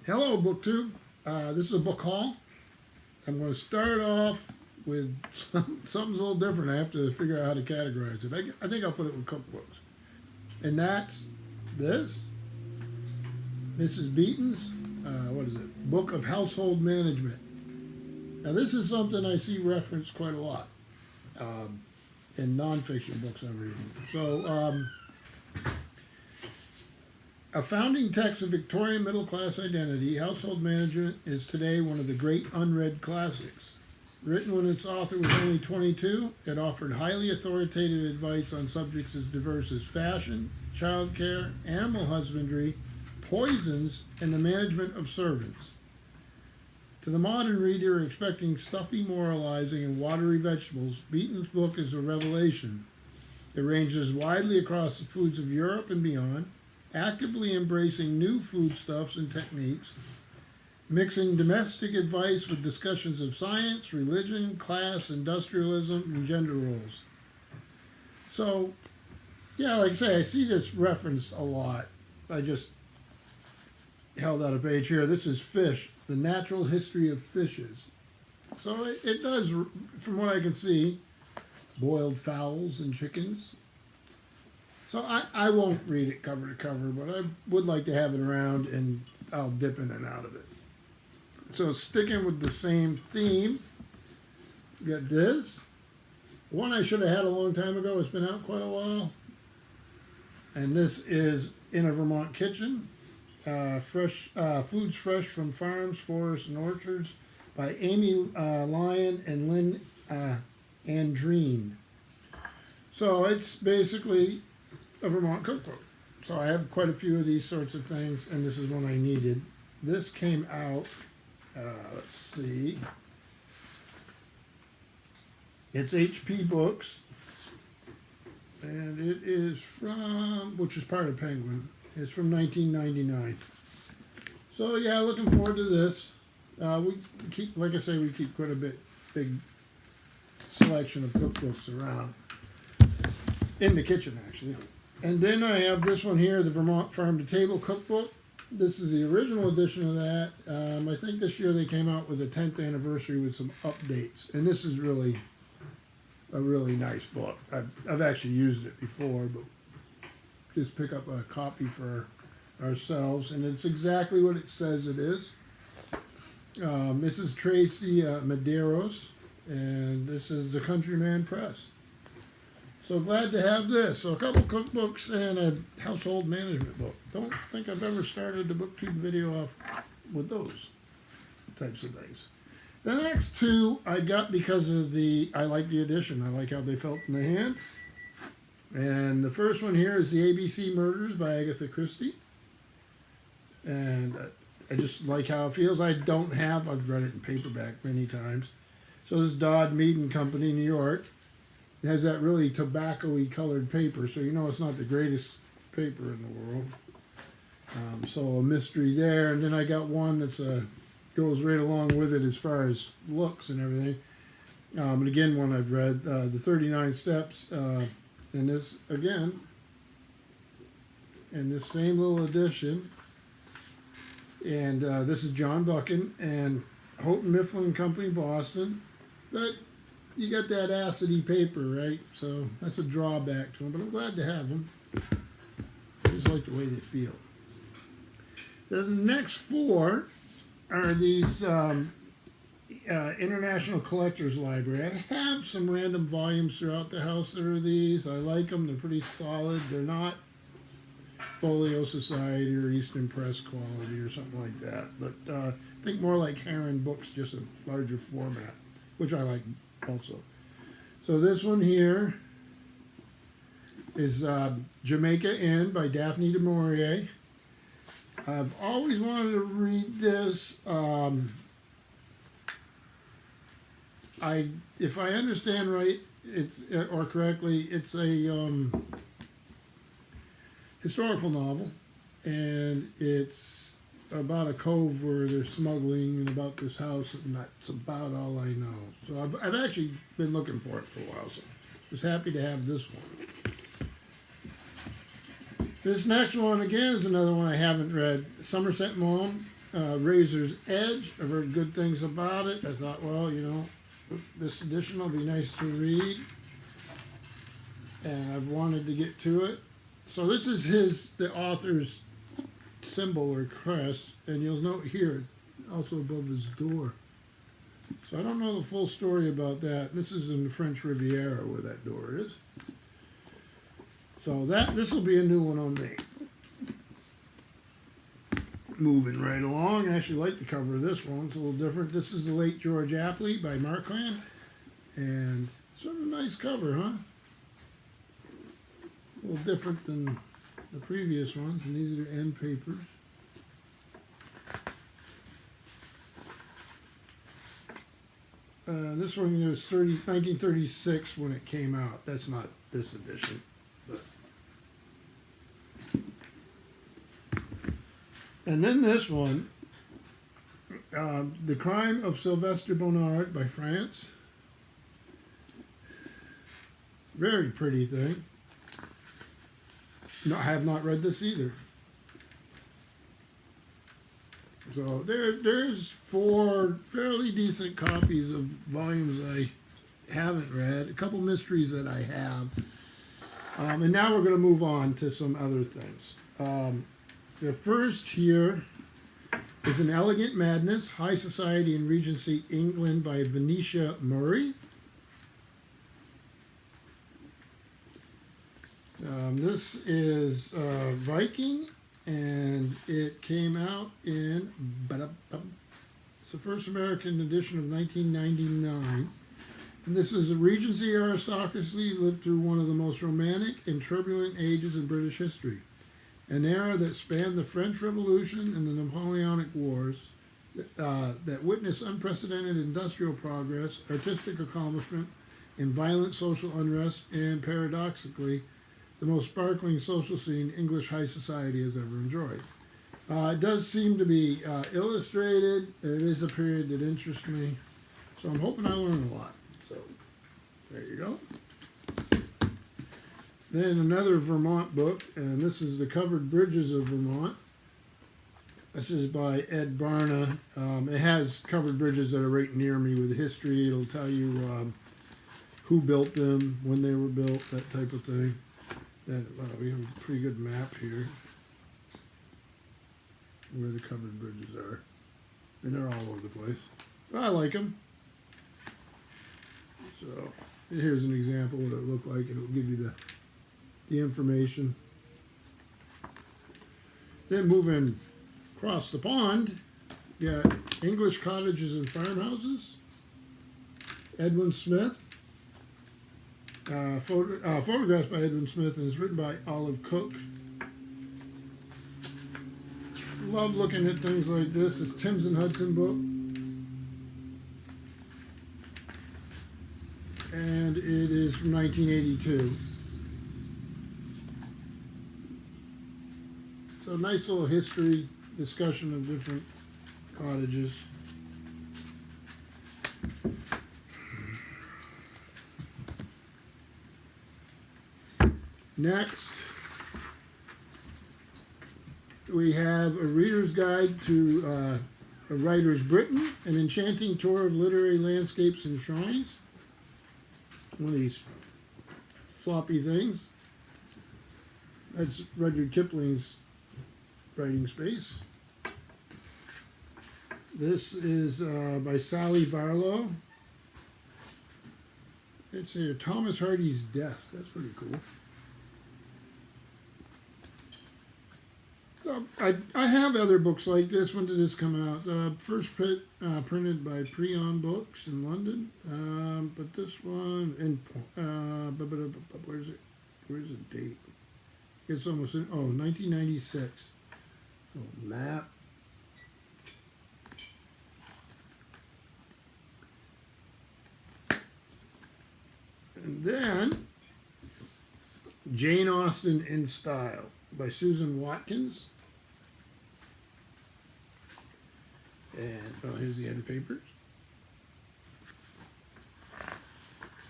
Hello, BookTube. This is a book haul. I'm going to start off with something's a little different. I have to figure out how to categorize it. I think I'll put it with cookbooks. And that's this. Mrs. Beeton's, what is it? Book of Household Management. Now, this is something I see referenced quite a lot in nonfiction books I'm reading. So, a founding text of Victorian middle-class identity, Household Management is today one of the great unread classics. Written when its author was only 22, it offered highly authoritative advice on subjects as diverse as fashion, childcare, animal husbandry, poisons, and the management of servants. To the modern reader expecting stuffy moralizing and watery vegetables, Beeton's book is a revelation. It ranges widely across the foods of Europe and beyond, actively embracing new foodstuffs and techniques, mixing domestic advice with discussions of science, religion, class, industrialism, and gender roles. So, yeah, like I say, I see this referenced a lot. I just held out a page here. This is Fish, The Natural History of Fishes. So it does, from what I can see, boiled fowls and chickens. So I won't read it cover to cover, but I would like to have it around and I'll dip in and out of it. So sticking with the same theme, we got this. One I should have had a long time ago. It's been out quite a while. And this is In a Vermont Kitchen. Foods fresh from farms, forests, and orchards by Amy Lyon and Lynn Andreen. So it's basically a Vermont cookbook. So I have quite a few of these sorts of things, and this is one I needed. This came out, let's see, it's HP Books, and it is from, which is part of Penguin, it's from 1999. So yeah, looking forward to this. We keep, like I say, we keep quite a big selection of cookbooks around, in the kitchen actually. And then I have this one here, the Vermont Farm to Table Cookbook. This is the original edition of that. I think this year they came out with a 10th anniversary with some updates. And this is really a really nice book. I've actually used it before, but just pick up a copy for ourselves. And it's exactly what it says it is. Mrs. Tracy Medeiros, and this is the Countryman Press. So glad to have this. So a couple cookbooks and a household management book. Don't think I've ever started the BookTube video off with those types of things. The next two I got because of I like the edition. I like how they felt in the hand. And the first one here is The ABC Murders by Agatha Christie. And I just like how it feels. I've read it in paperback many times. So this is Dodd, Mead and Company, New York. It has that really tobacco-y colored paper, so you know it's not the greatest paper in the world. So a mystery there, and then I got one that's goes right along with it as far as looks and everything. And again, one I've read, The 39 Steps, and this again, in this same little edition. And this is John Buchan and Houghton Mifflin Company, Boston. But you got that acidy paper, right? So that's a drawback to them, but I'm glad to have them. I just like the way they feel. The next four are these International Collectors Library. I have some random volumes throughout the house that are these. I like them. They're pretty solid. They're not Folio Society or Eastern Press quality or something like that. But I think more like Heron Books, just a larger format, which I like also. So this one here is Jamaica Inn by Daphne du Maurier. I've always wanted to read this. If I understand right, or correctly, it's a historical novel, and it's about a cove where they're smuggling and about this house, and that's about all I know. So I've actually been looking for it for a while, so I was happy to have this one. This next one, again, is another one I haven't read. Somerset Maugham, Razor's Edge. I've heard good things about it. I thought, well, you know, this edition will be nice to read, and I've wanted to get to it. So this is the author's symbol or crest, and you'll note here, also above his door. So I don't know the full story about that. This is in the French Riviera where that door is. So this will be a new one on me. Moving right along, I actually like the cover of this one. It's a little different. This is The Late George Apley by Markland, and sort of a nice cover, huh? A little different than the previous ones, and these are end papers. This one was 1936 when it came out. That's not this edition. But. And then this one, The Crime of Sylvester Bonnard by France. Very pretty thing. No, I have not read this either. So there's 4 fairly decent copies of volumes I haven't read, a couple mysteries that I have. And now we're going to move on to some other things. The first here is An Elegant Madness, High Society in Regency England by Venetia Murray. This is Viking, and it came out in, it's the first American edition of 1999. And this is a Regency aristocracy lived through one of the most romantic and turbulent ages in British history. An era that spanned the French Revolution and the Napoleonic Wars, that witnessed unprecedented industrial progress, artistic accomplishment, and violent social unrest, and paradoxically, the most sparkling social scene English high society has ever enjoyed. It does seem to be illustrated. It is a period that interests me, so I'm hoping I learn a lot. So, there you go. Then another Vermont book, and this is The Covered Bridges of Vermont. This is by Ed Barna. It has covered bridges that are right near me with history. It'll tell you who built them, when they were built, that type of thing. Then we have a pretty good map here where the covered bridges are. And they're all over the place. But I like them. So here's an example of what it looked like. It'll give you the information. Then moving across the pond, you got English Cottages and Farmhouses, Edwin Smith. Photographs by Edwin Smith, and it's written by Olive Cook. Love looking at things like this. It's Thames and Hudson book. And it is from 1982. So nice little history discussion of different cottages. Next, we have a reader's guide to a writer's Britain, an enchanting tour of literary landscapes and shrines. One of these floppy things. That's Rudyard Kipling's writing space. This is by Sally Barlow. It's here, Thomas Hardy's Desk. That's pretty cool. So I have other books like this. When did this come out? First printed by Prion Books in London. But this one, where's it? Where's the date? It's almost, 1996. Oh, map. And then, Jane Austen in Style by Susan Watkins. And here's the end papers.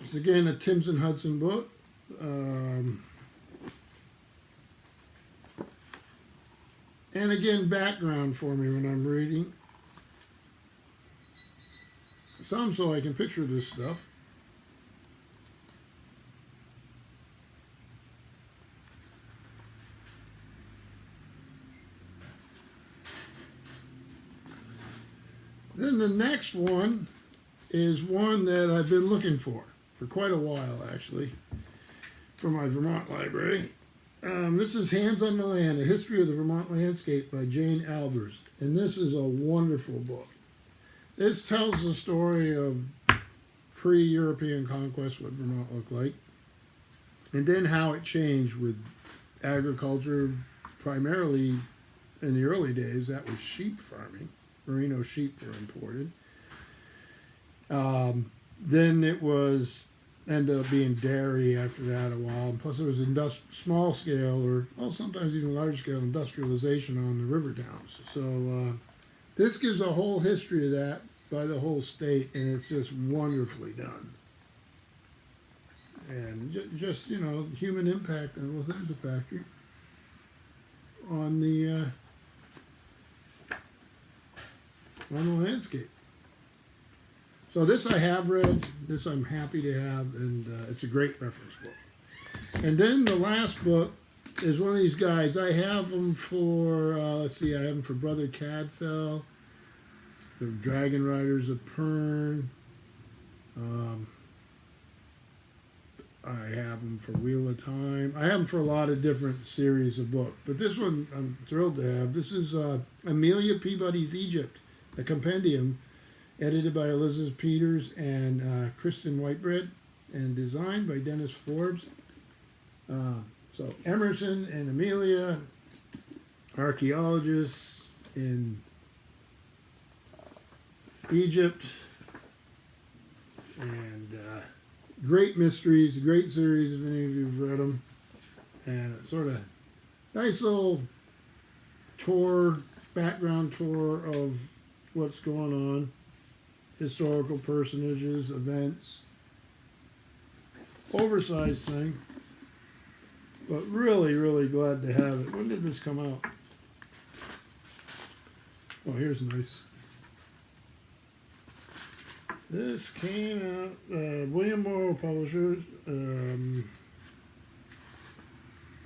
It's again a Thames and Hudson book. And again, background for me when I'm reading. Some so I can picture this stuff. Then the next one is one that I've been looking for quite a while, actually, for my Vermont library. This is Hands on the Land, A History of the Vermont Landscape by Jane Albers. And this is a wonderful book. This tells the story of pre-European conquest, what Vermont looked like, and then how it changed with agriculture, primarily in the early days, that was sheep farming. Merino sheep were imported. Then it ended up being dairy after that a while. And plus, there was small scale or sometimes even large scale industrialization on the river towns. So this gives a whole history of that by the whole state, and it's just wonderfully done. And just human impact. And well, there's a factory on the landscape. So this I have read, this I'm happy to have, and it's a great reference book. And then the last book is one of these guides. I have them for, I have them for Brother Cadfael, the Dragon Riders of Pern. I have them for Wheel of Time. I have them for a lot of different series of books. But this one I'm thrilled to have. This is Amelia Peabody's Egypt, a compendium, edited by Elizabeth Peters and Kristen Whitebread, and designed by Dennis Forbes. So Emerson and Amelia, archaeologists in Egypt, and great mysteries, great series if any of you have read them, and a sort of nice little tour, background tour of what's going on. Historical personages, events, oversized thing, but really, really glad to have it. When did this come out? Oh, here's nice. This came out, William Morrow Publishers.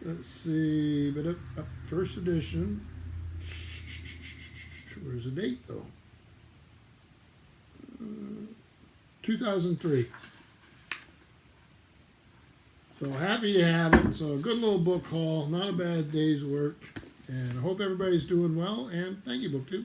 Let's see, but up first edition. Where's the date though? 2003. So happy to have it. So a good little book haul, not a bad day's work. And I hope everybody's doing well. And thank you, BookTube.